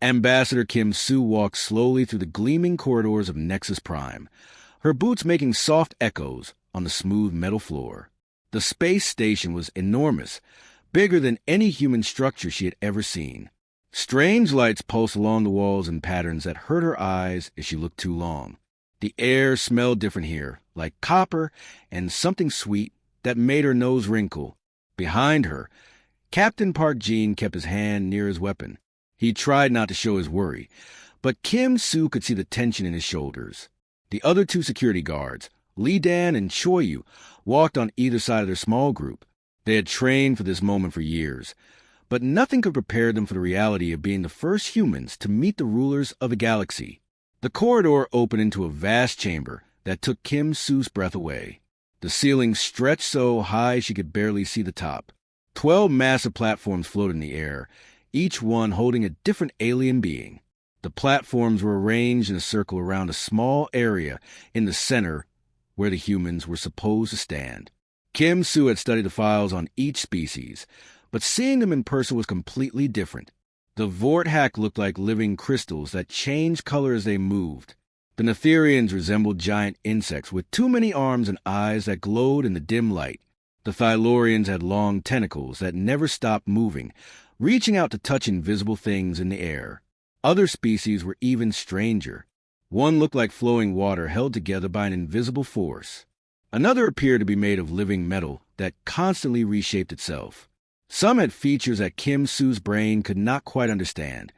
Ambassador Kim Soo walked slowly through the gleaming corridors of Nexus Prime, her boots making soft echoes on the smooth metal floor. The space station was enormous, bigger than any human structure she had ever seen. Strange lights pulsed along the walls in patterns that hurt her eyes if she looked too long. The air smelled different here, like copper and something sweet that made her nose wrinkle. Behind her, Captain Park Jin kept his hand near his weapon. He tried not to show his worry, but Kim Soo could see the tension in his shoulders. The other two security guards, Lee Dan and Choi Yu, walked on either side of their small group. They had trained for this moment for years, but nothing could prepare them for the reality of being the first humans to meet the rulers of a galaxy. The corridor opened into a vast chamber that took Kim Soo's breath away. The ceiling stretched so high she could barely see the top. 12 massive platforms floated in the air, each one holding a different alien being. The platforms were arranged in a circle around a small area in the center where the humans were supposed to stand. Kim Soo had studied the files on each species, but seeing them in person was completely different. The Vorthak looked like living crystals that changed color as they moved. The Netherians resembled giant insects with too many arms and eyes that glowed in the dim light. The Thylorians had long tentacles that never stopped moving, reaching out to touch invisible things in the air. Other species were even stranger. One looked like flowing water held together by an invisible force. Another appeared to be made of living metal that constantly reshaped itself. Some had features that Kim Soo's brain could not quite understand,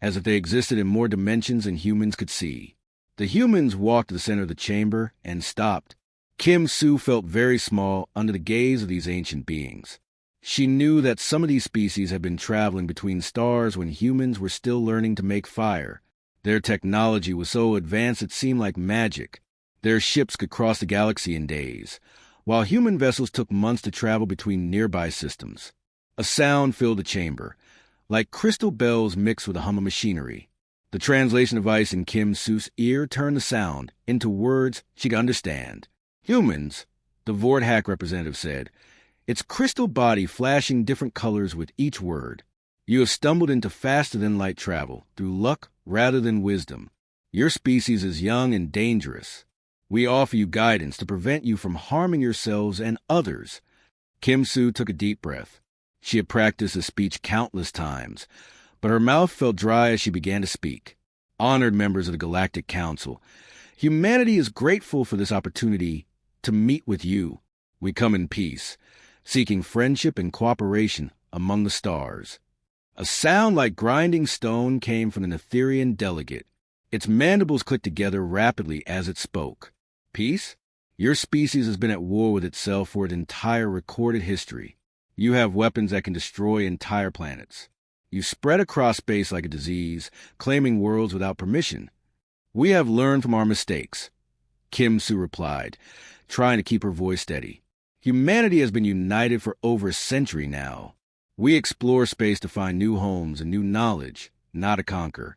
as if they existed in more dimensions than humans could see. The humans walked to the center of the chamber and stopped. Kim Soo felt very small under the gaze of these ancient beings. She knew that some of these species had been traveling between stars when humans were still learning to make fire. Their technology was so advanced it seemed like magic. Their ships could cross the galaxy in days, while human vessels took months to travel between nearby systems. A sound filled the chamber, like crystal bells mixed with a hum of machinery. The translation device in Kim Soo's ear turned the sound into words she could understand. Humans, the Vorthak representative said, its crystal body flashing different colors with each word. You have stumbled into faster-than-light travel, through luck rather than wisdom. Your species is young and dangerous. We offer you guidance to prevent you from harming yourselves and others. Kim Soo took a deep breath. She had practiced the speech countless times, but her mouth felt dry as she began to speak. Honored members of the Galactic Council, humanity is grateful for this opportunity to meet with you. We come in peace, seeking friendship and cooperation among the stars. A sound like grinding stone came from the Netherian delegate. Its mandibles clicked together rapidly as it spoke. Peace? Your species has been at war with itself for its entire recorded history. You have weapons that can destroy entire planets. You spread across space like a disease, claiming worlds without permission. We have learned from our mistakes, Kim Soo replied, trying to keep her voice steady. Humanity has been united for over a century now. We explore space to find new homes and new knowledge, not to conquer.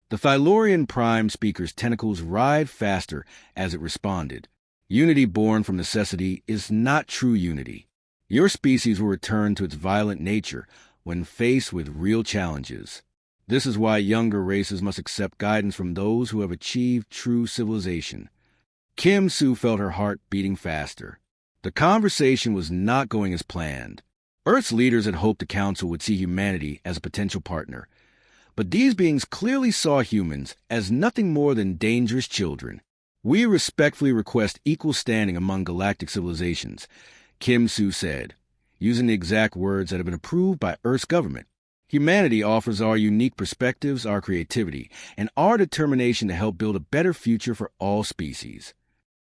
The Thylorian Prime speaker's tentacles writhed faster as it responded. Unity born from necessity is not true unity. Your species will return to its violent nature when faced with real challenges. This is why younger races must accept guidance from those who have achieved true civilization. Kim Soo felt her heart beating faster. The conversation was not going as planned. Earth's leaders had hoped the Council would see humanity as a potential partner, but these beings clearly saw humans as nothing more than dangerous children. We respectfully request equal standing among galactic civilizations, Kim Soo said, using the exact words that have been approved by Earth's government. Humanity offers our unique perspectives, our creativity, and our determination to help build a better future for all species.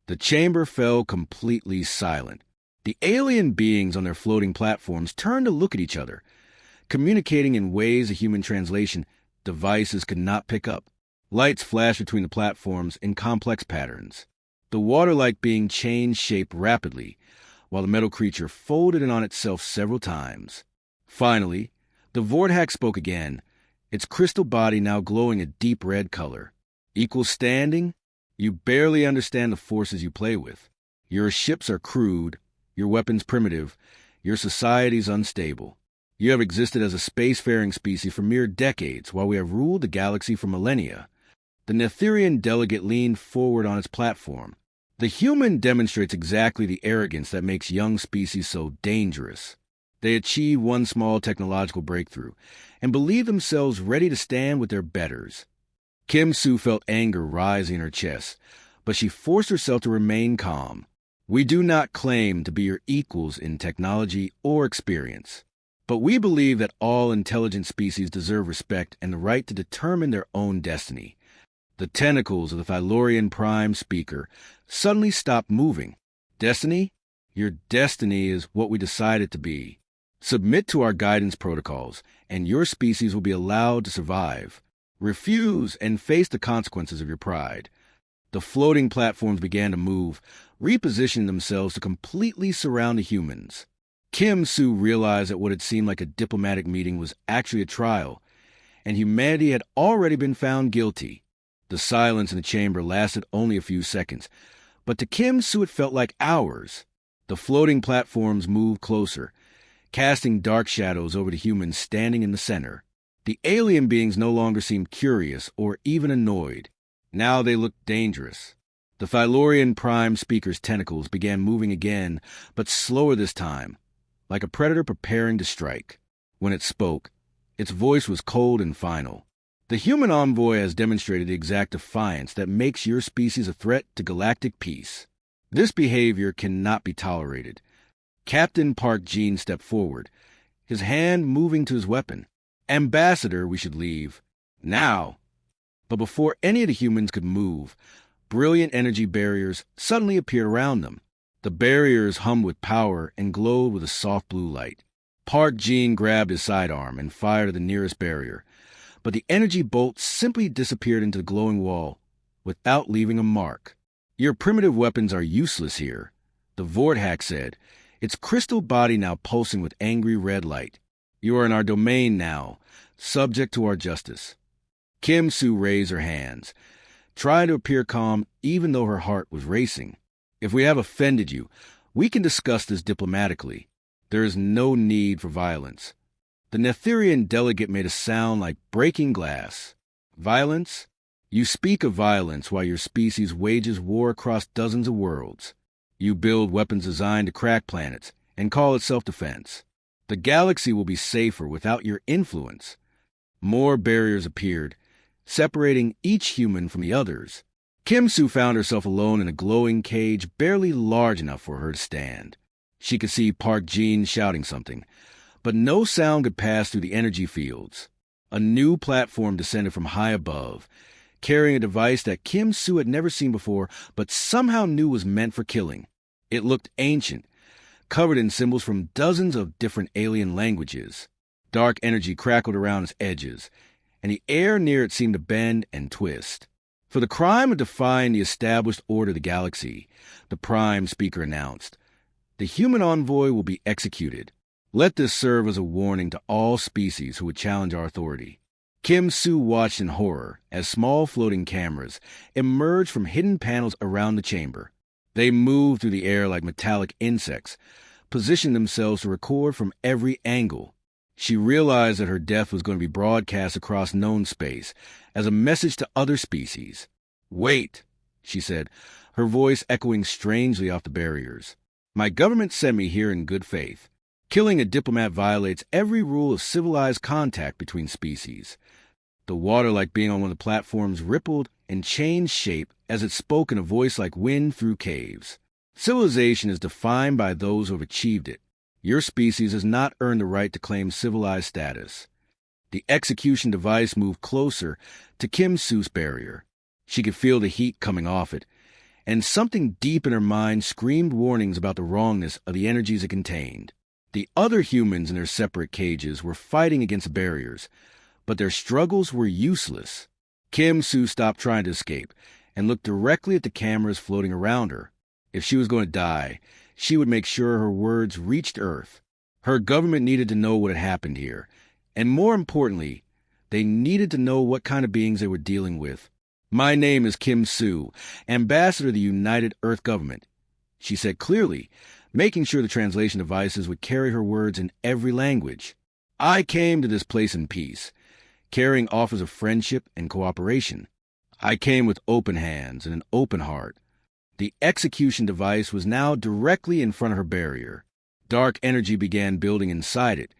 The chamber fell completely silent. The alien beings on their floating platforms turned to look at each other, communicating in ways a human translation devices could not pick up. Lights flashed between the platforms in complex patterns. The water-like being changed shape rapidly, while the metal creature folded in on itself several times. Finally, the Vorthak spoke again, its crystal body now glowing a deep red color. Equal standing? You barely understand the forces you play with. Your ships are crude, your weapons primitive, your societies unstable. You have existed as a spacefaring species for mere decades, while we have ruled the galaxy for millennia. The Netherian delegate leaned forward on its platform. The human demonstrates exactly the arrogance that makes young species so dangerous. They achieve one small technological breakthrough and believe themselves ready to stand with their betters. Kim Sue felt anger rising in her chest, but she forced herself to remain calm. We do not claim to be your equals in technology or experience, but we believe that all intelligent species deserve respect and the right to determine their own destiny. The tentacles of the Phylorian Prime Speaker suddenly stopped moving. Destiny? Your destiny is what we decide it to be. Submit to our guidance protocols, and your species will be allowed to survive. Refuse and face the consequences of your pride. The floating platforms began to move, repositioning themselves to completely surround the humans. Kim Sue realized that what had seemed like a diplomatic meeting was actually a trial, and humanity had already been found guilty. The silence in the chamber lasted only a few seconds, but to Kim Sue it felt like hours. The floating platforms moved closer, casting dark shadows over the humans standing in the center. The alien beings no longer seemed curious or even annoyed. Now they looked dangerous. The Phylorian Prime Speaker's tentacles began moving again, but slower this time, like a predator preparing to strike. When it spoke, its voice was cold and final. The human envoy has demonstrated the exact defiance that makes your species a threat to galactic peace. This behavior cannot be tolerated. Captain Park Jean stepped forward, his hand moving to his weapon. Ambassador, we should leave. Now. But before any of the humans could move, brilliant energy barriers suddenly appeared around them. The barriers hummed with power and glowed with a soft blue light. Park Jean grabbed his sidearm and fired at the nearest barrier, but the energy bolt simply disappeared into the glowing wall without leaving a mark. Your primitive weapons are useless here, the Vorthack said, its crystal body now pulsing with angry red light. You are in our domain now, subject to our justice. Kim Sue raised her hands, trying to appear calm even though her heart was racing. If we have offended you, we can discuss this diplomatically. There is no need for violence. The Netherian delegate made a sound like breaking glass. Violence? You speak of violence while your species wages war across dozens of worlds. You build weapons designed to crack planets and call it self-defense. The galaxy will be safer without your influence. More barriers appeared, separating each human from the others. Kim Sue found herself alone in a glowing cage barely large enough for her to stand. She could see Park Jean shouting something, but no sound could pass through the energy fields. A new platform descended from high above, carrying a device that Kim Sue had never seen before but somehow knew was meant for killing. It looked ancient, covered in symbols from dozens of different alien languages. Dark energy crackled around its edges, and the air near it seemed to bend and twist. For the crime of defying the established order of the galaxy, the Prime Speaker announced, the human envoy will be executed. Let this serve as a warning to all species who would challenge our authority. Kim Sue watched in horror as small floating cameras emerged from hidden panels around the chamber. They moved through the air like metallic insects, positioned themselves to record from every angle. She realized that her death was going to be broadcast across known space as a message to other species. Wait, she said, her voice echoing strangely off the barriers. My government sent me here in good faith. Killing a diplomat violates every rule of civilized contact between species. The water, like being on one of the platforms, rippled and changed shape as it spoke in a voice like wind through caves. Civilization is defined by those who have achieved it. Your species has not earned the right to claim civilized status. The execution device moved closer to Kim Sue's barrier. She could feel the heat coming off it, and something deep in her mind screamed warnings about the wrongness of the energies it contained. The other humans in their separate cages were fighting against the barriers, but their struggles were useless. Kim Sue stopped trying to escape and looked directly at the cameras floating around her. If she was going to die, she would make sure her words reached Earth. Her government needed to know what had happened here, and more importantly, they needed to know what kind of beings they were dealing with. My name is Kim Sue, Ambassador of the United Earth Government, she said clearly, making sure the translation devices would carry her words in every language. I came to this place in peace, carrying offers of friendship and cooperation. I came with open hands and an open heart. The execution device was now directly in front of her barrier. Dark energy began building inside it,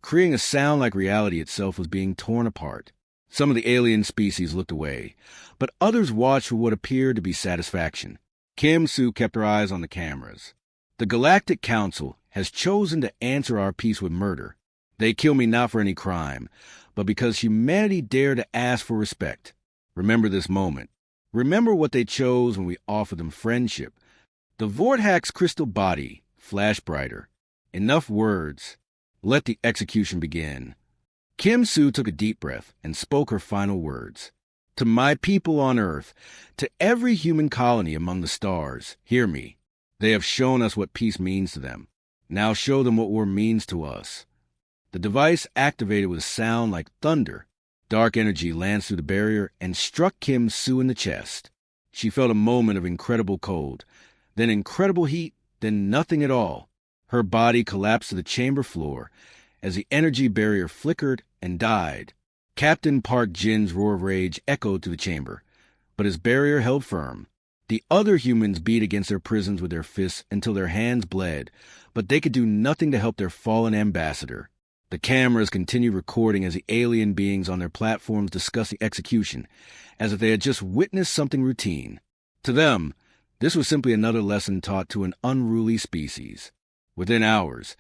creating a sound like reality itself was being torn apart. Some of the alien species looked away, but others watched with what appeared to be satisfaction. Kim Soo kept her eyes on the cameras. The Galactic Council has chosen to answer our peace with murder. They kill me not for any crime, but because humanity dared to ask for respect. Remember this moment. Remember what they chose when we offered them friendship. The Vorthax's crystal body flashed brighter. Enough words. Let the execution begin. Kim Soo took a deep breath and spoke her final words. To my people on Earth, to every human colony among the stars, hear me. They have shown us what peace means to them. Now show them what war means to us. The device activated with a sound like thunder. Dark energy lanced through the barrier and struck Kim Soo in the chest. She felt a moment of incredible cold, then incredible heat, then nothing at all. Her body collapsed to the chamber floor as the energy barrier flickered and died. Captain Park Jin's roar of rage echoed through the chamber, but his barrier held firm. The other humans beat against their prisons with their fists until their hands bled, but they could do nothing to help their fallen ambassador. The cameras continued recording as the alien beings on their platforms discussed the execution, as if they had just witnessed something routine. To them, this was simply another lesson taught to an unruly species. Within hours,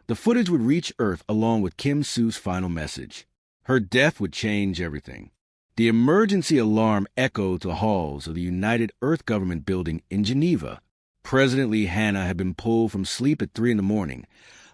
the footage would reach Earth along with Kim Soo's final message. Her death would change everything. The emergency alarm echoed to the halls of the United Earth Government building in Geneva. President Lee Hanna had been pulled from sleep at 3 a.m,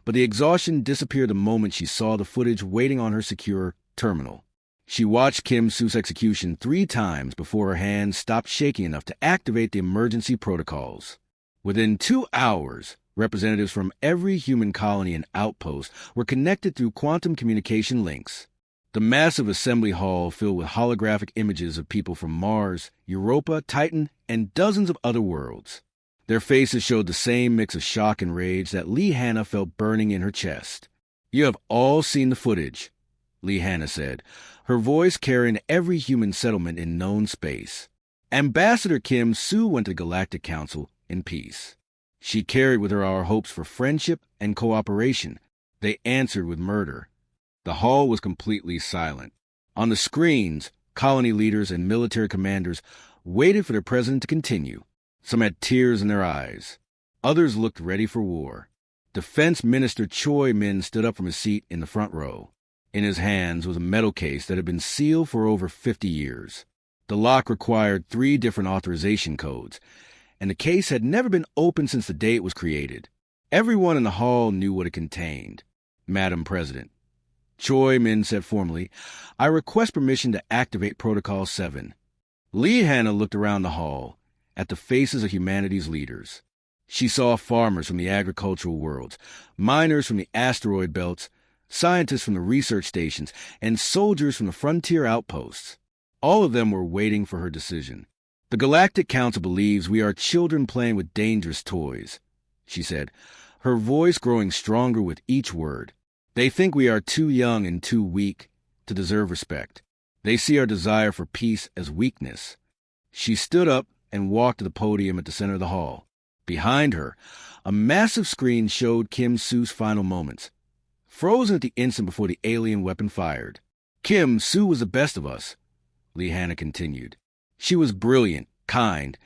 but the exhaustion disappeared the moment she saw the footage waiting on her secure terminal. She watched Kim Soo's execution 3 times before her hands stopped shaking enough to activate the emergency protocols. Within 2 hours, representatives from every human colony and outpost were connected through quantum communication links. The massive assembly hall filled with holographic images of people from Mars, Europa, Titan, and dozens of other worlds. Their faces showed the same mix of shock and rage that Lee Hanna felt burning in her chest. You have all seen the footage, Lee Hanna said, her voice carrying every human settlement in known space. Ambassador Kim Soo went to the Galactic Council in peace. She carried with her our hopes for friendship and cooperation. They answered with murder. The hall was completely silent. On the screens, colony leaders and military commanders waited for their president to continue. Some had tears in their eyes. Others looked ready for war. Defense Minister Choi Min stood up from his seat in the front row. In his hands was a metal case that had been sealed for over 50 years. The lock required 3 different authorization codes, and the case had never been opened since the day it was created. Everyone in the hall knew what it contained. Madam President, Choi Min said formally, I request permission to activate Protocol 7. Lee Hanna looked around the hall, at the faces of humanity's leaders. She saw farmers from the agricultural worlds, miners from the asteroid belts, scientists from the research stations, and soldiers from the frontier outposts. All of them were waiting for her decision. The Galactic Council believes we are children playing with dangerous toys, she said, her voice growing stronger with each word. They think we are too young and too weak to deserve respect. They see our desire for peace as weakness. She stood up and walked to the podium at the center of the hall. Behind her, a massive screen showed Kim Soo's final moments, frozen at the instant before the alien weapon fired. Kim Soo was the best of us, Lee Hanna continued. She was brilliant, kind,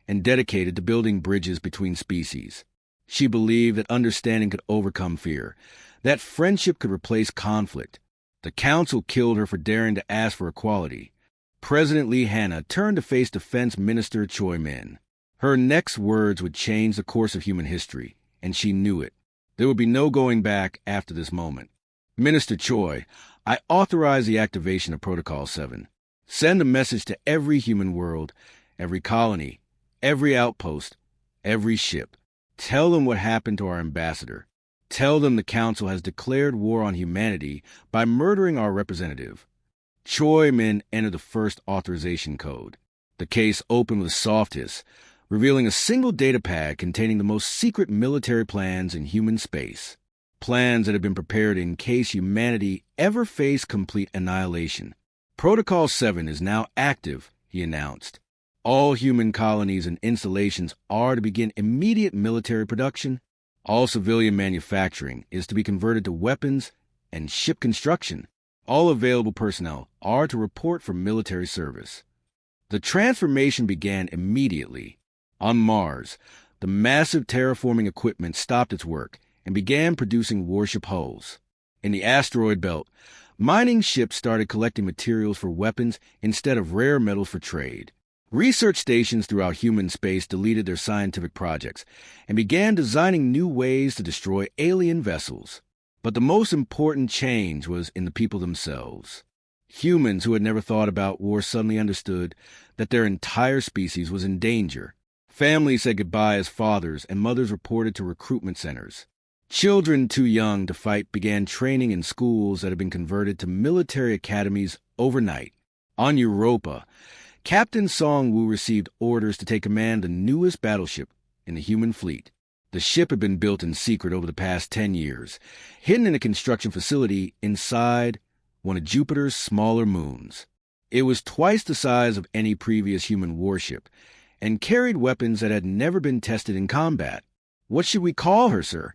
and dedicated to building bridges between species. She believed that understanding could overcome fear, that friendship could replace conflict. The council killed her for daring to ask for equality. President Lee Hanna turned to face Defense Minister Choi Min. Her next words would change the course of human history, and she knew it. There would be no going back after this moment. Minister Choi, I authorize the activation of Protocol 7. Send a message to every human world, every colony, every outpost, every ship. Tell them what happened to our ambassador. Tell them the Council has declared war on humanity by murdering our representative. Choi Min entered the first authorization code. The case opened with a soft hiss, revealing a single data pad containing the most secret military plans in human space. plans that had been prepared in case humanity ever faced complete annihilation. Protocol 7 is now active, he announced. All human colonies and installations are to begin immediate military production. All civilian manufacturing is to be converted to weapons and ship construction. All available personnel are to report for military service. The transformation began immediately. On Mars, the massive terraforming equipment stopped its work and began producing warship hulls. In the asteroid belt, mining ships started collecting materials for weapons instead of rare metals for trade. Research stations throughout human space deleted their scientific projects and began designing new ways to destroy alien vessels. But the most important change was in the people themselves. Humans who had never thought about war suddenly understood that their entire species was in danger. Families said goodbye as fathers and mothers reported to recruitment centers. Children too young to fight began training in schools that had been converted to military academies overnight. On Europa, Captain Song Woo received orders to take command of the newest battleship in the human fleet. The ship had been built in secret over the past 10 years, hidden in a construction facility inside one of Jupiter's smaller moons. It was twice the size of any previous human warship and carried weapons that had never been tested in combat. "What should we call her, sir?"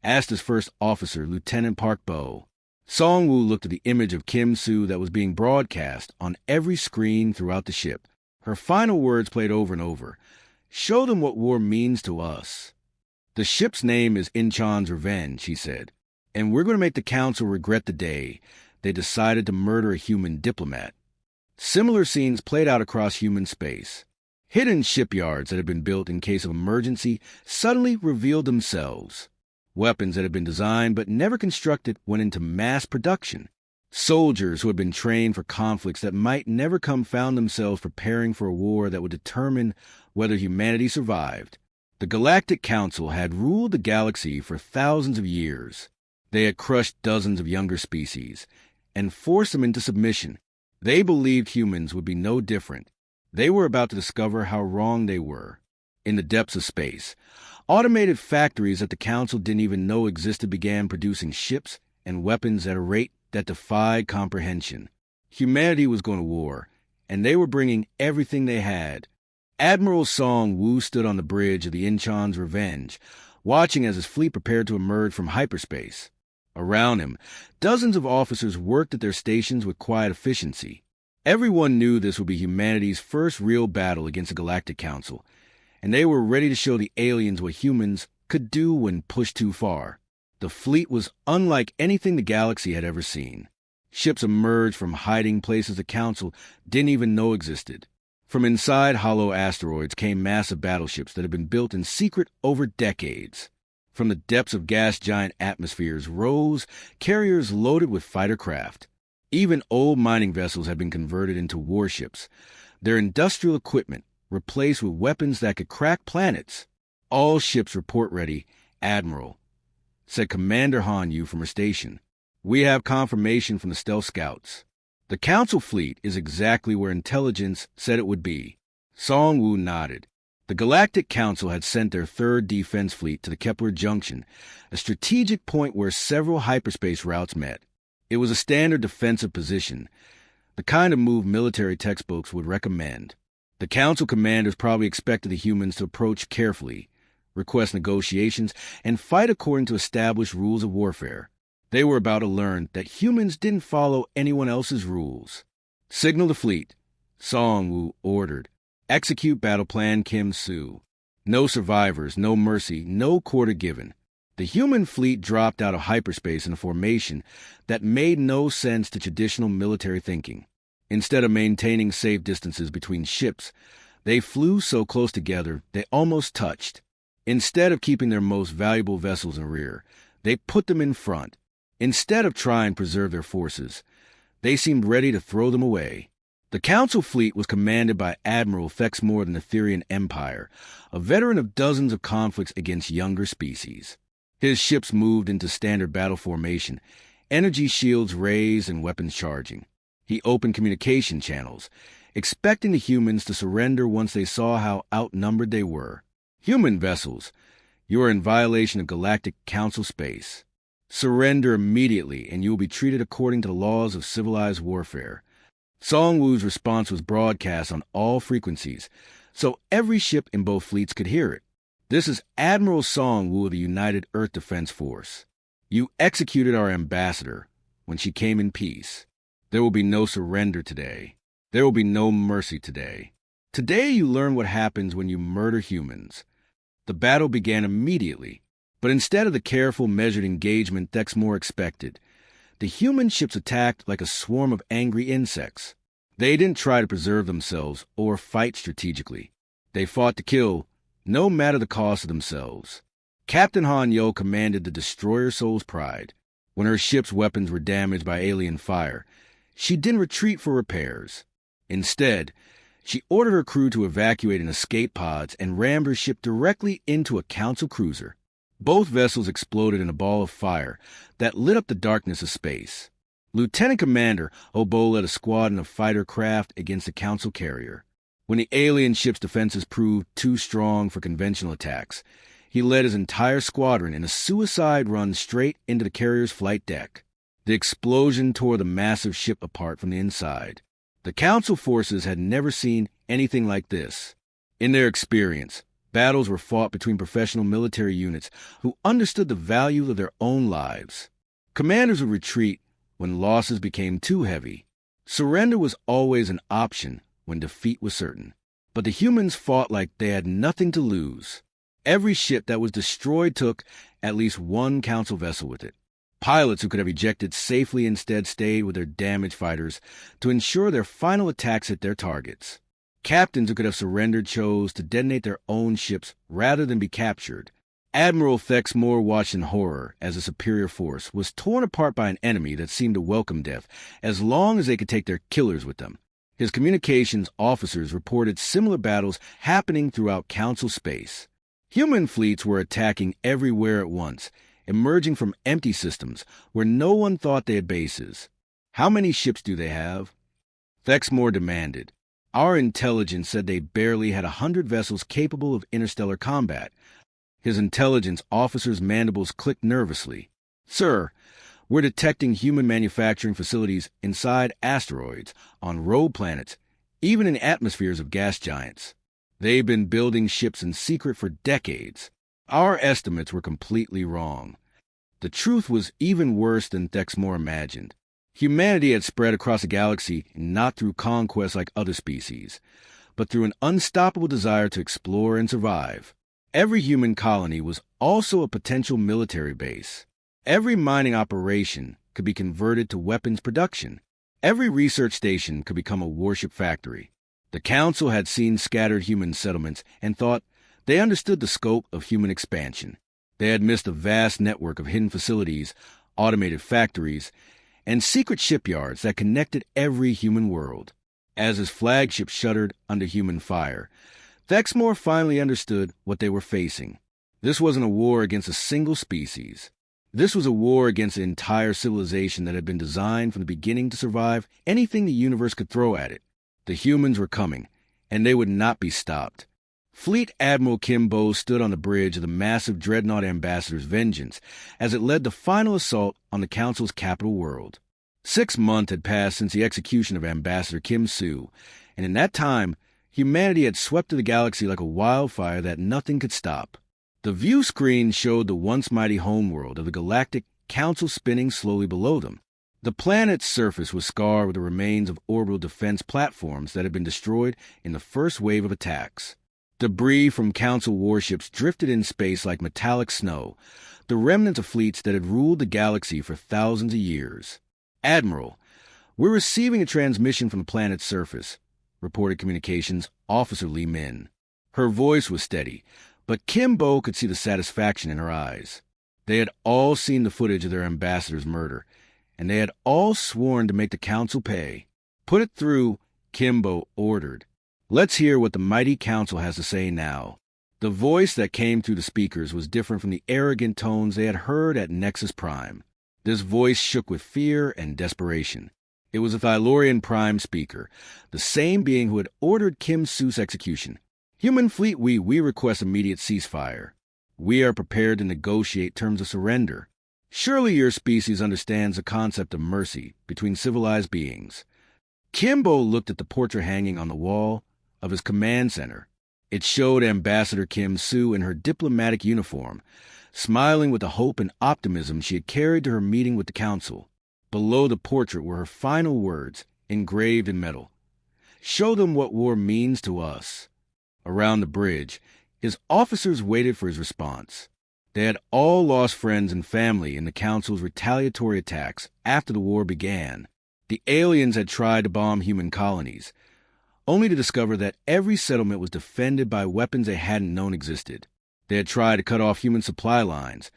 asked his first officer, Lieutenant Park Bo. Song Woo looked at the image of Kim Soo that was being broadcast on every screen throughout the ship. Her final words played over and over. "Show them what war means to us." "The ship's name is Incheon's Revenge," he said, "and we're going to make the council regret the day they decided to murder a human diplomat." Similar scenes played out across human space. Hidden shipyards that had been built in case of emergency suddenly revealed themselves. Weapons that had been designed but never constructed went into mass production. Soldiers who had been trained for conflicts that might never come found themselves preparing for a war that would determine whether humanity survived. The Galactic Council had ruled the galaxy for thousands of years. They had crushed dozens of younger species and forced them into submission. They believed humans would be no different. They were about to discover how wrong they were. In the depths of space, automated factories that the Council didn't even know existed began producing ships and weapons at a rate that defied comprehension. Humanity was going to war, and they were bringing everything they had. Admiral Song Woo stood on the bridge of the Incheon's Revenge, watching as his fleet prepared to emerge from hyperspace. Around him, dozens of officers worked at their stations with quiet efficiency. Everyone knew this would be humanity's first real battle against the Galactic Council, and they were ready to show the aliens what humans could do when pushed too far. The fleet was unlike anything the galaxy had ever seen. Ships emerged from hiding places the Council didn't even know existed. From inside hollow asteroids came massive battleships that had been built in secret over decades. From the depths of gas giant atmospheres rose carriers loaded with fighter craft. Even old mining vessels had been converted into warships, their industrial equipment replaced with weapons that could crack planets. "All ships report ready, Admiral," said Commander Han Yu from her station. "We have confirmation from the stealth scouts. The Council fleet is exactly where intelligence said it would be." Song Woo nodded. The Galactic Council had sent their third defense fleet to the Kepler Junction, a strategic point where several hyperspace routes met. It was a standard defensive position, the kind of move military textbooks would recommend. The Council commanders probably expected the humans to approach carefully, request negotiations, and fight according to established rules of warfare. They were about to learn that humans didn't follow anyone else's rules. "Signal the fleet," Song Woo ordered. "Execute battle plan Kim Soo. No survivors, no mercy, no quarter given." The human fleet dropped out of hyperspace in a formation that made no sense to traditional military thinking. Instead of maintaining safe distances between ships, they flew so close together they almost touched. Instead of keeping their most valuable vessels in rear, they put them in front. Instead of trying to preserve their forces, they seemed ready to throw them away. The Council fleet was commanded by Admiral Fexmore of the Netherian Empire, a veteran of dozens of conflicts against younger species. His ships moved into standard battle formation, energy shields raised and weapons charging. He opened communication channels, expecting the humans to surrender once they saw how outnumbered they were. "Human vessels, you are in violation of Galactic Council space." Surrender immediately, and you will be treated according to the laws of civilized warfare. Songwoo's response was broadcast on all frequencies, so every ship in both fleets could hear it. This is Admiral Songwoo of the United Earth Defense Force. You executed our ambassador when she came in peace. There will be no surrender today. There will be no mercy today. Today you learn what happens when you murder humans. The battle began immediately, but instead of the careful, measured engagement Thexmore expected, the human ships attacked like a swarm of angry insects. They didn't try to preserve themselves or fight strategically. They fought to kill, no matter the cost of themselves. Captain Han Yo commanded the destroyer Soul's Pride. When her ship's weapons were damaged by alien fire, she didn't retreat for repairs. Instead, she ordered her crew to evacuate in escape pods and rammed her ship directly into a Council cruiser. Both vessels exploded in a ball of fire that lit up the darkness of space. Lieutenant Commander Obo led a squadron of fighter craft against the Council carrier. When the alien ship's defenses proved too strong for conventional attacks, he led his entire squadron in a suicide run straight into the carrier's flight deck. The explosion tore the massive ship apart from the inside. The Council forces had never seen anything like this. In their experience, battles were fought between professional military units who understood the value of their own lives. Commanders would retreat when losses became too heavy. Surrender was always an option when defeat was certain. But the humans fought like they had nothing to lose. Every ship that was destroyed took at least one Council vessel with it. Pilots who could have ejected safely instead stayed with their damaged fighters to ensure their final attacks hit their targets. Captains who could have surrendered chose to detonate their own ships rather than be captured. Admiral Thexmore watched in horror as a superior force was torn apart by an enemy that seemed to welcome death as long as they could take their killers with them. His communications officers reported similar battles happening throughout Council space. Human fleets were attacking everywhere at once, emerging from empty systems where no one thought they had bases. How many ships do they have? Thexmore demanded. Our intelligence said they barely had 100 vessels capable of interstellar combat. His intelligence officer's mandibles clicked nervously. Sir, we're detecting human manufacturing facilities inside asteroids, on rogue planets, even in atmospheres of gas giants. They've been building ships in secret for decades. Our estimates were completely wrong. The truth was even worse than Thexmore imagined. Humanity had spread across the galaxy not through conquest like other species, but through an unstoppable desire to explore and survive. Every human colony was also a potential military base. Every mining operation could be converted to weapons production. Every research station could become a warship factory. The Council had seen scattered human settlements and thought they understood the scope of human expansion. They had missed a vast network of hidden facilities, automated factories, and secret shipyards that connected every human world. As his flagship shuddered under human fire, Thexmore finally understood what they were facing. This wasn't a war against a single species. This was a war against an entire civilization that had been designed from the beginning to survive anything the universe could throw at it. The humans were coming, and they would not be stopped. Fleet Admiral Kim Bo stood on the bridge of the massive dreadnought ambassador's Vengeance as it led the final assault on the Council's capital world. 6 months had passed since the execution of Ambassador Kim Soo, and in that time, humanity had swept through the galaxy like a wildfire that nothing could stop. The view screen showed the once mighty homeworld of the Galactic Council spinning slowly below them. The planet's surface was scarred with the remains of orbital defense platforms that had been destroyed in the first wave of attacks. Debris from Council warships drifted in space like metallic snow, the remnants of fleets that had ruled the galaxy for thousands of years. Admiral, we're receiving a transmission from the planet's surface, reported Communications Officer Li Min. Her voice was steady, but Kim Bo could see the satisfaction in her eyes. They had all seen the footage of their ambassador's murder, and they had all sworn to make the Council pay. Put it through, Kim Bo ordered. Let's hear what the mighty Council has to say now. The voice that came through the speakers was different from the arrogant tones they had heard at Nexus Prime. This voice shook with fear and desperation. It was a Thylorian Prime speaker, the same being who had ordered Kim Soo's execution. Human fleet, we request immediate ceasefire. We are prepared to negotiate terms of surrender. Surely your species understands the concept of mercy between civilized beings. Kimbo looked at the portrait hanging on the wall of his command center. It showed Ambassador Kim Soo in her diplomatic uniform, smiling with the hope and optimism she had carried to her meeting with the council. Below the portrait were her final words, engraved in metal. "Show them what war means to us." Around the bridge, his officers waited for his response. They had all lost friends and family in the council's retaliatory attacks after the war began. The aliens had tried to bomb human colonies, only to discover that every settlement was defended by weapons they hadn't known existed. They had tried to cut off human supply lines,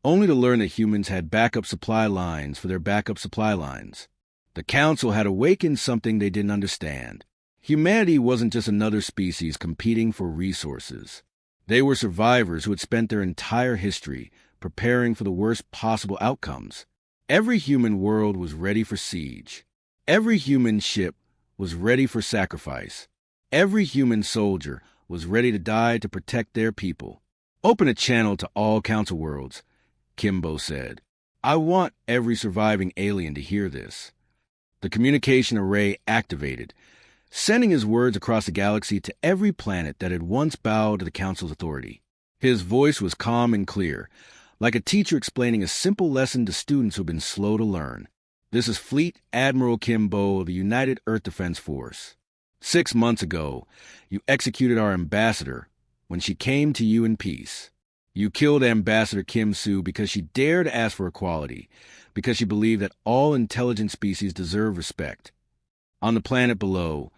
only to learn that humans had backup supply lines for their backup supply lines. The council had awakened something they didn't understand. Humanity wasn't just another species competing for resources. They were survivors who had spent their entire history preparing for the worst possible outcomes. Every human world was ready for siege. Every human ship was ready for sacrifice. Every human soldier was ready to die to protect their people. "Open a channel to all council worlds," Kimbo said. "I want every surviving alien to hear this." The communication array activated, sending his words across the galaxy to every planet that had once bowed to the council's authority. His voice was calm and clear, like a teacher explaining a simple lesson to students who've been slow to learn. "This is Fleet Admiral Kimbo of the United Earth Defense Force. 6 months ago, you executed our ambassador when she came to you in peace. You killed Ambassador Kim Soo because she dared to ask for equality, because she believed that all intelligent species deserve respect. On the planet below,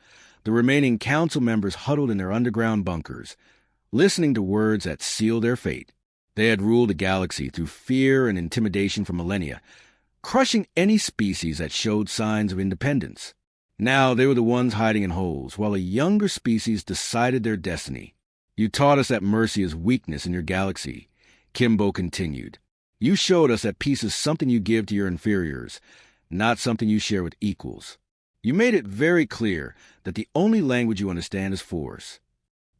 the remaining council members huddled in their underground bunkers, listening to words that sealed their fate. They had ruled the galaxy through fear and intimidation for millennia, crushing any species that showed signs of independence. Now they were the ones hiding in holes, while a younger species decided their destiny. You taught us that mercy is weakness in your galaxy," Kimbo continued. "You showed us that peace is something you give to your inferiors, not something you share with equals. You made it very clear that the only language you understand is force."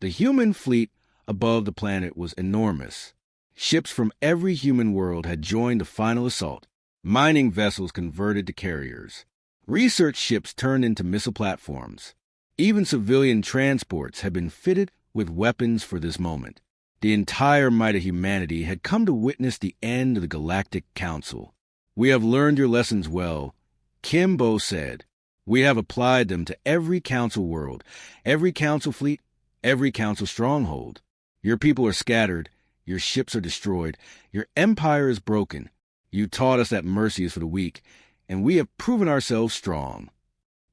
The human fleet above the planet was enormous. Ships from every human world had joined the final assault. Mining vessels converted to carriers. Research ships turned into missile platforms. Even civilian transports had been fitted with weapons for this moment. The entire might of humanity had come to witness the end of the Galactic Council. "We have learned your lessons well," Kimbo said. "We have applied them to every council world, every council fleet, every council stronghold. Your people are scattered, your ships are destroyed, your empire is broken. You taught us that mercy is for the weak, and we have proven ourselves strong."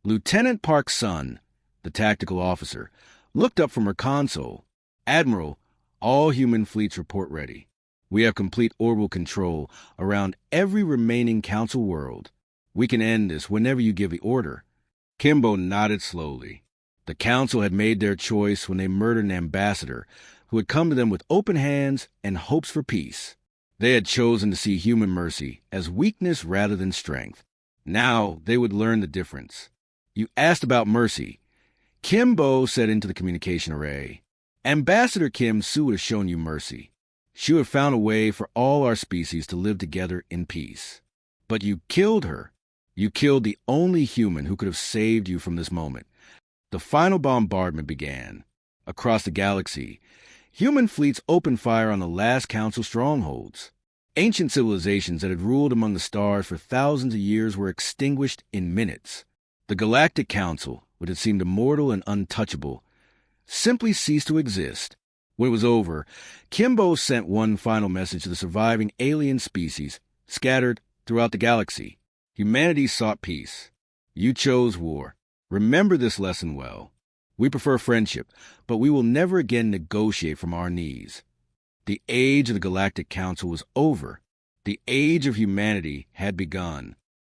Lieutenant Park Sun, the tactical officer, looked up from her console. "Admiral, all human fleets report ready. We have complete orbital control around every remaining council world. We can end this whenever you give the order." Kimbo nodded slowly. The council had made their choice when they murdered an ambassador who had come to them with open hands and hopes for peace. They had chosen to see human mercy as weakness rather than strength. Now they would learn the difference. "You asked about mercy," Kimbo said into the communication array. "Ambassador Kim Soo would have shown you mercy. She would have found a way for all our species to live together in peace. But you killed her. You killed the only human who could have saved you from this moment." The final bombardment began. Across the galaxy, human fleets opened fire on the last council strongholds. Ancient civilizations that had ruled among the stars for thousands of years were extinguished in minutes. The Galactic Council, which had seemed immortal and untouchable, simply ceased to exist. When it was over, Kimbo sent one final message to the surviving alien species scattered throughout the galaxy. "Humanity sought peace. You chose war. Remember this lesson well. We prefer friendship, but we will never again negotiate from our knees." The age of the Galactic Council was over. The age of humanity had begun.